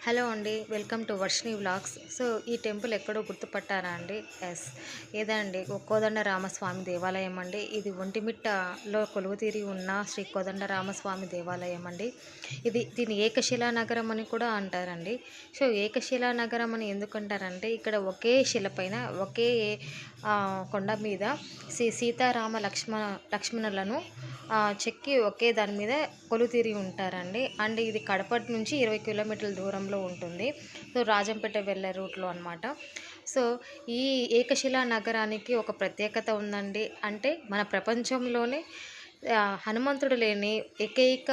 Hello అండి, welcome to Varshini vlogs. So ఈ temple ఎక్కడో గుర్తుపట్టారా అండి? ఎస్, ఇదండి కోదండ రామస్వామి దేవాలయం అండి. ఇది ఒంటిమిట్టలో కొలువుతీరి ఉన్న శ్రీ కోదండ రామస్వామి దేవాలయం అండి. దీని ఏకశిలా నగరం అని కూడా అంటారండి. సో ఏకశిలా నగరం అని ఎందుకంటారంటే ఇక్కడ ఒకే శిలపైన ఒకే కొండ మీద సీతారామ లక్ష్మణులను చెక్కి ఒకే దాని మీద కొలుతీరి ఉంటారండి. అండ్ ఇది కడప నుంచి 20 కిలోమీటర్ల దూరంలో ఉంటుంది. సో రాజంపేట వెళ్ళే రూట్లో అనమాట. సో ఈ ఏకశిలా నగరానికి ఒక ప్రత్యేకత ఉందండి. అంటే మన ప్రపంచంలోనే హనుమంతుడు లేని ఏకైక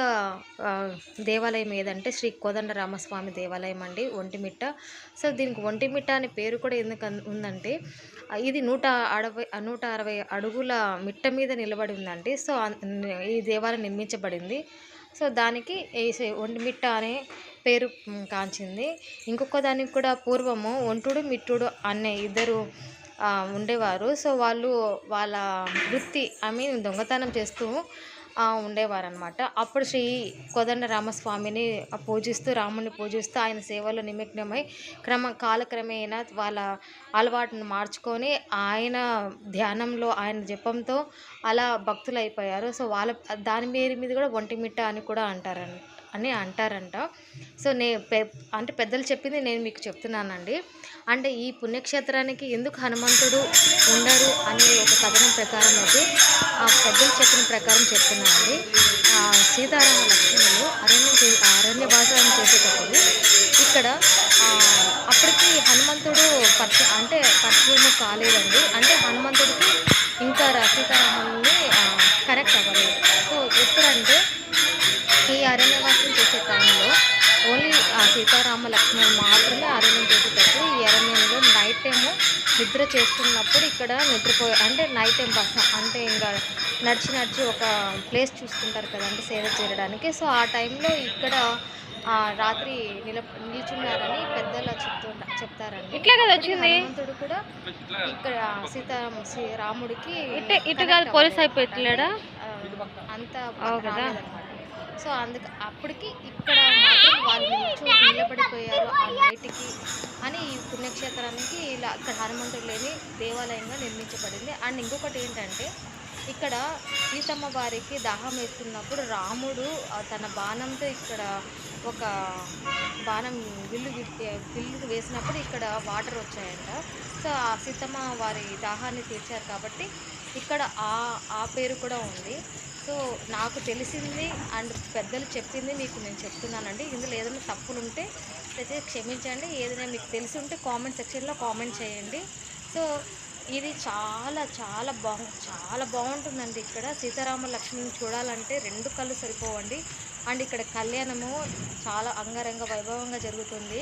దేవాలయం ఏదంటే శ్రీ కోదండ రామస్వామి దేవాలయం అండి, ఒంటిమిట్ట. సో దీనికి ఒంటిమిట్ట అనే పేరు కూడా ఎందుకు ఉందంటే ఇది 160 అడుగుల మిట్ట మీద నిలబడి ఉందండి. సో ఈ దేవాలయం నిర్మించబడింది. సో దానికి ఒంటిమిట్ట అనే పేరు కాంచింది. ఇంకొక దానికి కూడా పూర్వము ఒంటుడు మిట్టుడు అనే ఇద్దరు ఉండేవారు. సో వాళ్ళ వృత్తి దొంగతనం చేస్తూ ఉండేవారనమాట. అప్పుడు శ్రీ కోదండ రామస్వామిని పూజిస్తూ, రాముని పూజిస్తూ ఆయన సేవలో నిమగ్నమై కాలక్రమేణా వాళ్ళ అలవాటును మార్చుకొని ఆయన ధ్యానంలో, ఆయన జపంతో అలా భక్తులు అయిపోయారు. సో దాని మీద కూడా ఒంటిమిట్ట అని కూడా అంటారంట. సో అంటే పెద్దలు చెప్పింది నేను మీకు చెప్తున్నానండి. అంటే ఈ పుణ్యక్షేత్రానికి ఎందుకు హనుమంతుడు ఉండరు అనే ఒక కథనం ప్రకారం అయితే పెద్దలు చెప్పిన ప్రకారం చెప్తున్నానండి. సీతారామ లక్ష్మణులు అరణ్యవాసం చేసేటప్పుడు ఇక్కడ అప్పటికి హనుమంతుడు పరిచయం కాలేదండి. అంటే హనుమంతుడికి ఇంకా సీతారాముల్ని కనెక్ట్ అవ్వలేదు. సో ఎప్పుడంటే ఈ అరణ్యవాసం చేసే టైంలో ఓన్లీ సీతారామ లక్ష్మణులు మాత్రమే అరణ్యం చేసేటప్పుడు ఈ అరణ్యంలో నైట్ టైము నిద్ర చేస్తున్నప్పుడు ఇక్కడ నైట్ టైం ఇంకా నడిచి ఒక ప్లేస్ చూసుకుంటారు కదండి సేద తీరడానికి. సో ఆ టైంలో ఇక్కడ రాత్రి నిల్చున్నారని పెద్దలు చెప్తారండి. ఇట్లా కదా వచ్చింది. హనుమంతుడు కూడా ఇక్కడ రాముడికి పోలీస్ అయిపోయలేడా అంత రాలేదన్నమాట. సో అప్పటికి ఇక్కడ మాత్రం వాళ్ళు నిలబడిపోయారు ఆ నైట్కి అని ఈ పుణ్యక్షేత్రానికి ఇలా ఇక్కడ హనుమంతుడు లేని దేవాలయంగా నిర్మించబడింది. అండ్ ఇంకొకటి ఏంటంటే ఇక్కడ సీతమ్మ వారికి దాహం వేస్తున్నప్పుడు రాముడు తన బాణంతో ఇక్కడ ఒక బాణం విల్లు వేసినప్పుడు ఇక్కడ వాటర్ వచ్చాయంట. సో ఆ సీతమ్మ వారి దాహాన్ని తీర్చారు కాబట్టి ఇక్కడ ఆ పేరు కూడా ఉంది. సో నాకు తెలిసింది అండ్ పెద్దలు చెప్పింది మీకు నేను చెప్తున్నానండి. ఇందులో ఏదైనా తప్పులు ఉంటే అయితే క్షమించండి. ఏదైనా మీకు తెలిసి ఉంటే కామెంట్ సెక్షన్లో కామెంట్ చేయండి. సో ఇది చాలా చాలా బాగుంటుందండి. ఇక్కడ సీతారామ లక్ష్మణుని చూడాలంటే 2 కళ్ళు సరిపోవండి. అండ్ ఇక్కడ కళ్యాణము చాలా అంగరంగ వైభవంగా జరుగుతుంది.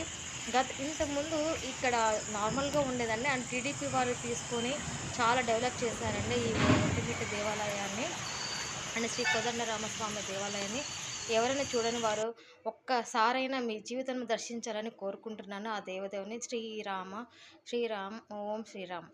ఇంతకుముందు ఇక్కడ నార్మల్గా ఉండేదండి. అండ్ టీడీపీ వారు తీసుకొని చాలా డెవలప్ చేశారండి ఈ ఒంటిమిట్ట దేవాలయాన్ని అండ్ శ్రీ కోదండ రామస్వామి దేవాలయాన్ని. ఎవరైనా చూడని వారు ఒక్కసారైనా మీ జీవితంలో దర్శించాలని కోరుకుంటున్నాను ఆ దేవదేవుని. శ్రీరామ్ ఓం శ్రీరామ్.